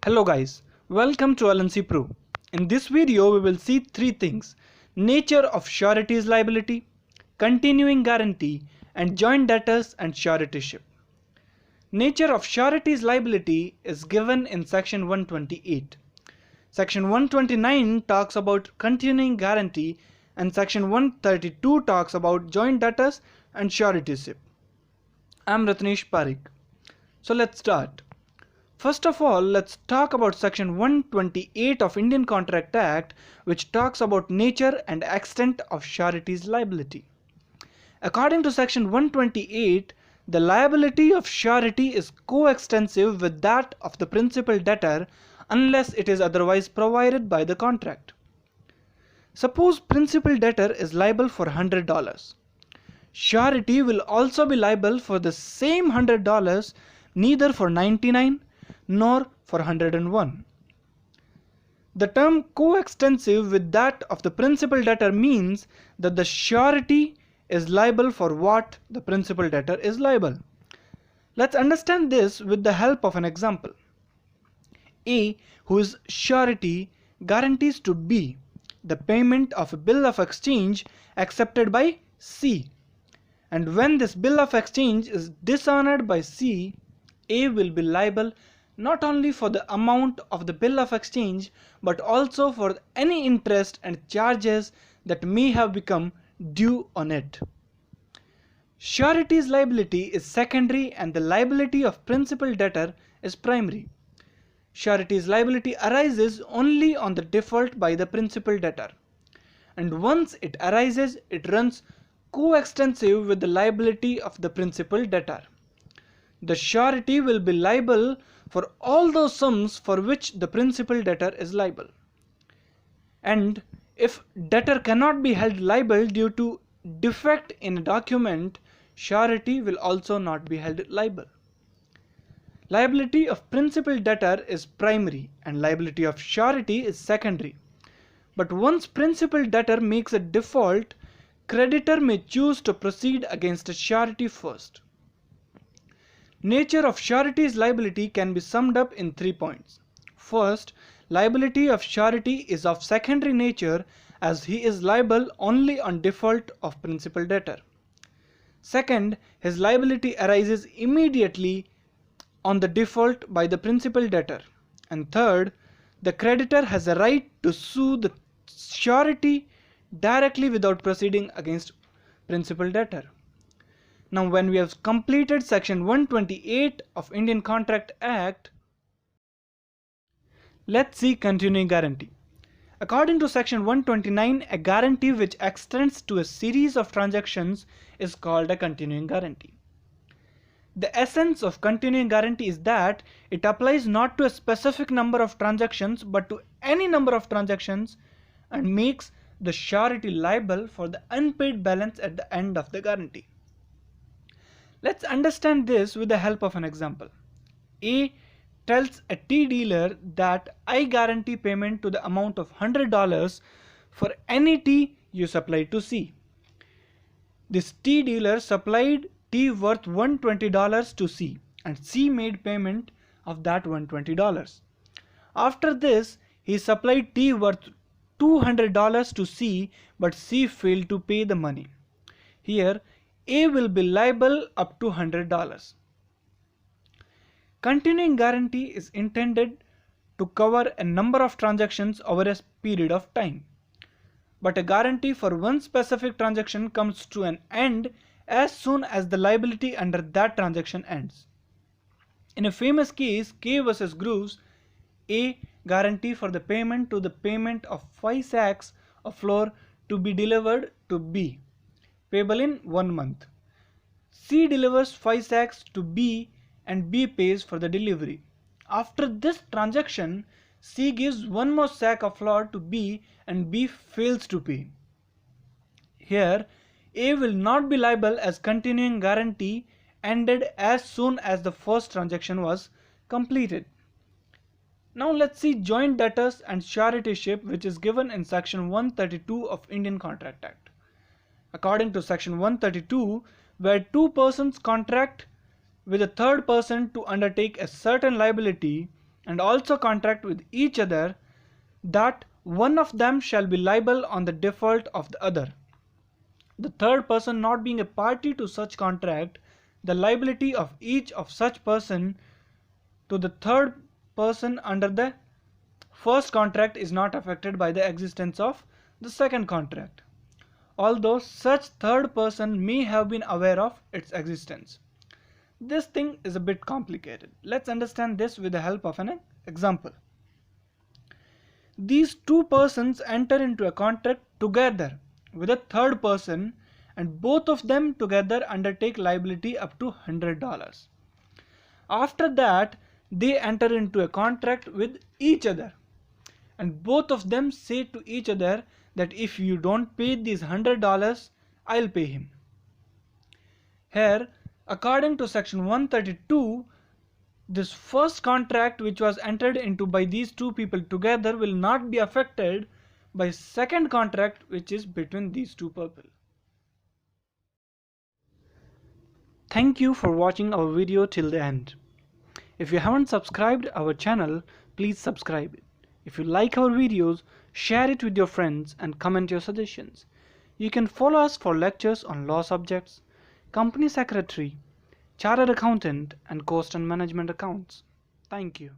Hello guys, welcome to LNC Pro. In this video we will see three things: nature of surety's liability, continuing guarantee, and joint debtors and suretyship. Nature of surety's liability is given in section 128. Section 129 talks about continuing guarantee and section 132 talks about joint debtors and suretyship. I am Ratnesh Parikh. So let's start. First of all, let's talk about section 128 of Indian Contract Act, which talks about nature and extent of surety's liability. According to section 128, the liability of surety is coextensive with that of the principal debtor unless it is otherwise provided by the contract. Suppose principal debtor is liable for $100. Surety will also be liable for the same $100, neither for 99 nor for 101. The term coextensive with that of the principal debtor means that the surety is liable for what the principal debtor is liable. Let's understand this with the help of an example. A, who is surety, guarantees to B the payment of a bill of exchange accepted by C, and when this bill of exchange is dishonored by C, A will be liable not only for the amount of the bill of exchange but also for any interest and charges that may have become due on it. Surety's liability is secondary and the liability of principal debtor is primary. Surety's liability arises only on the default by the principal debtor, and once it arises, it runs coextensive with the liability of the principal debtor. The surety will be liable for all those sums for which the principal debtor is liable. And if debtor cannot be held liable due to defect in a document, surety will also not be held liable. Liability of principal debtor is primary and liability of surety is secondary. But once principal debtor makes a default, creditor may choose to proceed against a surety first. Nature of surety's liability can be summed up in 3 points. First, liability of surety is of secondary nature as he is liable only on default of principal debtor. Second, his liability arises immediately on the default by the principal debtor. And third, the creditor has a right to sue the surety directly without proceeding against principal debtor. Now, when we have completed section 128 of Indian Contract Act, let's see continuing guarantee. According to section 129, a guarantee which extends to a series of transactions is called a continuing guarantee. The essence of continuing guarantee is that it applies not to a specific number of transactions but to any number of transactions and makes the surety liable for the unpaid balance at the end of the guarantee. Let's understand this with the help of an example. A tells a tea dealer that I guarantee payment to the amount of $100 for any tea you supply to C. This tea dealer supplied tea worth $120 to C and C made payment of that $120. After this, he supplied tea worth $200 to C but C failed to pay the money. Here, A will be liable up to $100. Continuing guarantee is intended to cover a number of transactions over a period of time. But a guarantee for one specific transaction comes to an end as soon as the liability under that transaction ends. In a famous case, K vs. Grooves, A guarantee for the payment of 5 sacks of flour to be delivered to B, payable in 1 month. C delivers 5 sacks to B and B pays for the delivery. After this transaction, C gives one more sack of flour to B and B fails to pay. Here, A will not be liable as continuing guarantee ended as soon as the first transaction was completed. Now let's see joint debtors and suretyship, which is given in section 132 of Indian Contract Act. According to section 132, where two persons contract with a third person to undertake a certain liability and also contract with each other that one of them shall be liable on the default of the other. The third person not being a party to such contract, the liability of each of such person to the third person under the first contract is not affected by the existence of the second contract, although such third person may have been aware of its existence. This thing is a bit complicated. Let's understand this with the help of an example. These two persons enter into a contract together with a third person, and both of them together undertake liability up to $100. After that, they enter into a contract with each other, and both of them say to each other that if you don't pay these $100, I'll pay him. Here, according to section 132, this first contract which was entered into by these two people together will not be affected by second contract which is between these two people. Thank you for watching our video till the end. If you haven't subscribed our channel, please subscribe it. If you like our videos, share it with your friends and comment your suggestions. You can follow us for lectures on law subjects, company secretary, chartered accountant and cost and management accounts. Thank you.